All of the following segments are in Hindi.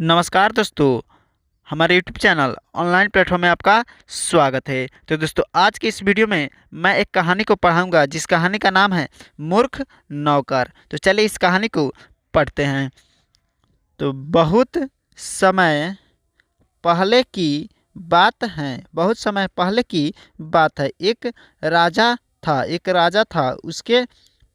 नमस्कार दोस्तों, हमारे यूट्यूब चैनल ऑनलाइन प्लेटफॉर्म में आपका स्वागत है। तो दोस्तों, आज की इस वीडियो में मैं एक कहानी को पढ़ाऊंगा जिस कहानी का नाम है मूर्ख नौकर। तो चलिए इस कहानी को पढ़ते हैं। तो बहुत समय पहले की बहुत समय पहले की बात है। एक राजा था। उसके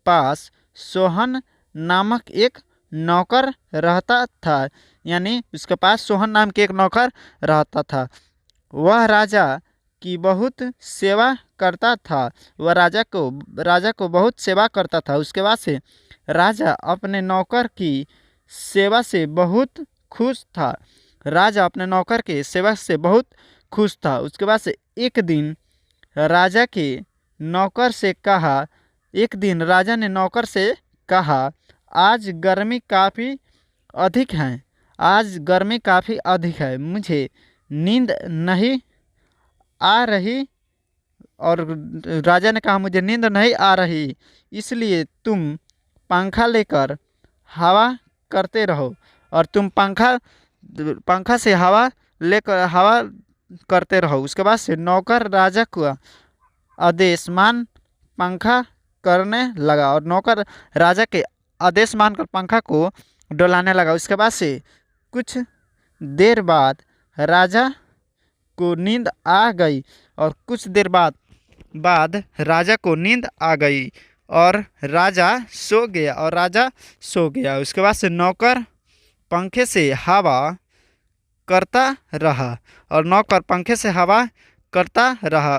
पास सोहन नामक एक नौकर रहता था। यानी उसके पास सोहन नाम के एक नौकर रहता था। वह राजा की बहुत सेवा करता था। वह राजा को बहुत सेवा करता था। उसके बाद से राजा अपने नौकर की सेवा से बहुत खुश था। राजा अपने नौकर के सेवा से बहुत खुश था। उसके बाद से राजा के नौकर से कहा एक दिन राजा ने नौकर से कहा, आज गर्मी काफ़ी अधिक है, मुझे नींद नहीं आ रही। और राजा ने कहा, मुझे नींद नहीं आ रही, इसलिए तुम पंखा लेकर हवा करते रहो। और तुम पंखा से हवा करते रहो। उसके बाद से नौकर राजा का आदेश मान पंखा करने लगा और नौकर राजा के आदेश मानकर पंखा को डोलाने लगा। उसके बाद से कुछ देर राजा को नींद आ गई और कुछ देर बाद राजा को नींद आ गई और राजा सो गया। उसके बाद से नौकर पंखे से हवा करता रहा।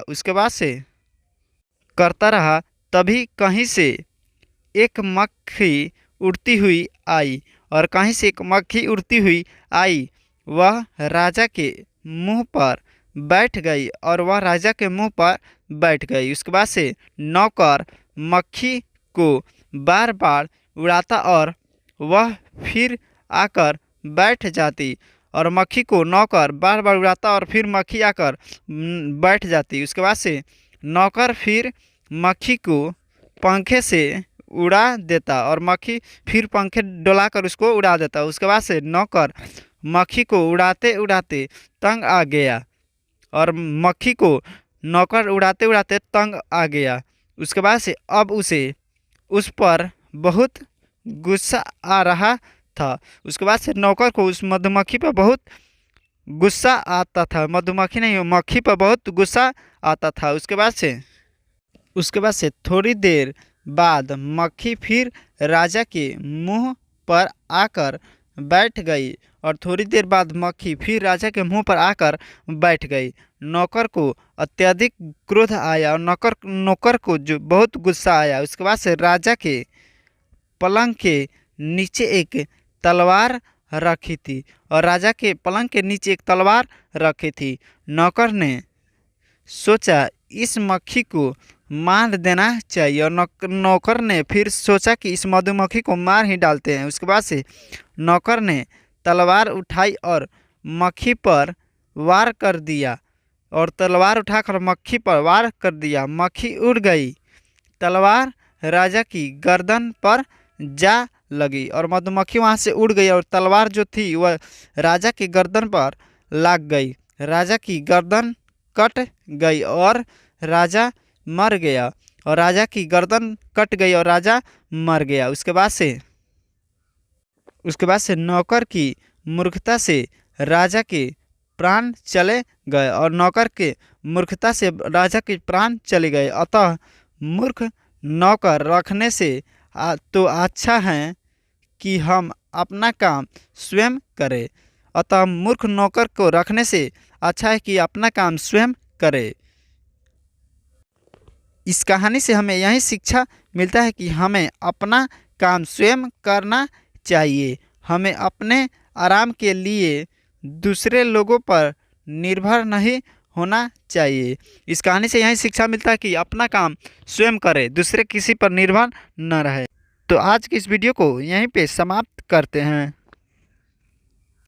उसके बाद से करता रहा, तभी कहीं से एक मक्खी उड़ती हुई आई। वह राजा के मुंह पर बैठ गई। उसके बाद से नौकर मक्खी को बार बार उड़ाता और वह फिर आकर बैठ जाती। और मक्खी को नौकर बार बार उड़ाता और फिर मक्खी आकर बैठ जाती। उसके बाद से नौकर फिर मक्खी को पंखे से उड़ा देता और मक्खी फिर पंखे डोलाकर उसको उड़ा देता। उसके बाद से नौकर मक्खी को उड़ाते उड़ाते तंग आ गया और मक्खी को नौकर उड़ाते उड़ाते तंग आ गया। उसके बाद से अब उस पर बहुत गुस्सा आ रहा था। उसके बाद से नौकर को उस मधुमक्खी पर बहुत गुस्सा आता था। मधुमक्खी नहीं, मक्खी पर बहुत गुस्सा आता था। उसके बाद से थोड़ी देर बाद मक्खी फिर राजा के मुंह पर आकर बैठ गई और थोड़ी देर बाद मक्खी फिर राजा के मुंह पर आकर बैठ गई। नौकर को अत्यधिक क्रोध आया और नौकर को जो बहुत गुस्सा आया। उसके बाद से राजा के पलंग के नीचे एक तलवार रखी थी और राजा के पलंग के नीचे एक तलवार रखी थी। नौकर ने सोचा इस मक्खी को मार देना चाहिए और नौकर ने फिर सोचा कि इस मधुमक्खी को मार ही डालते हैं। उसके बाद से नौकर ने तलवार उठाई और मक्खी पर वार कर दिया और तलवार उठाकर मक्खी पर वार कर दिया। मक्खी उड़ गई, तलवार राजा की गर्दन पर जा लगी और मधुमक्खी वहाँ से उड़ गई और तलवार जो थी वह राजा की गर्दन पर लग गई। राजा की गर्दन कट गई और राजा मर गया और राजा की गर्दन कट गई और राजा मर गया। उसके बाद से नौकर की मूर्खता से राजा के प्राण चले गए और नौकर के मूर्खता से राजा के प्राण चले गए। अतः मूर्ख नौकर रखने से तो अच्छा है कि हम अपना काम स्वयं करें। अतः मूर्ख नौकर को रखने से अच्छा है कि अपना काम स्वयं करें। इस कहानी से हमें यही शिक्षा मिलता है कि हमें अपना काम स्वयं करना चाहिए। हमें अपने आराम के लिए दूसरे लोगों पर निर्भर नहीं होना चाहिए। इस कहानी से यही शिक्षा मिलता है कि अपना काम स्वयं करें, दूसरे किसी पर निर्भर न रहे। तो आज की इस वीडियो को यहीं पे समाप्त करते हैं।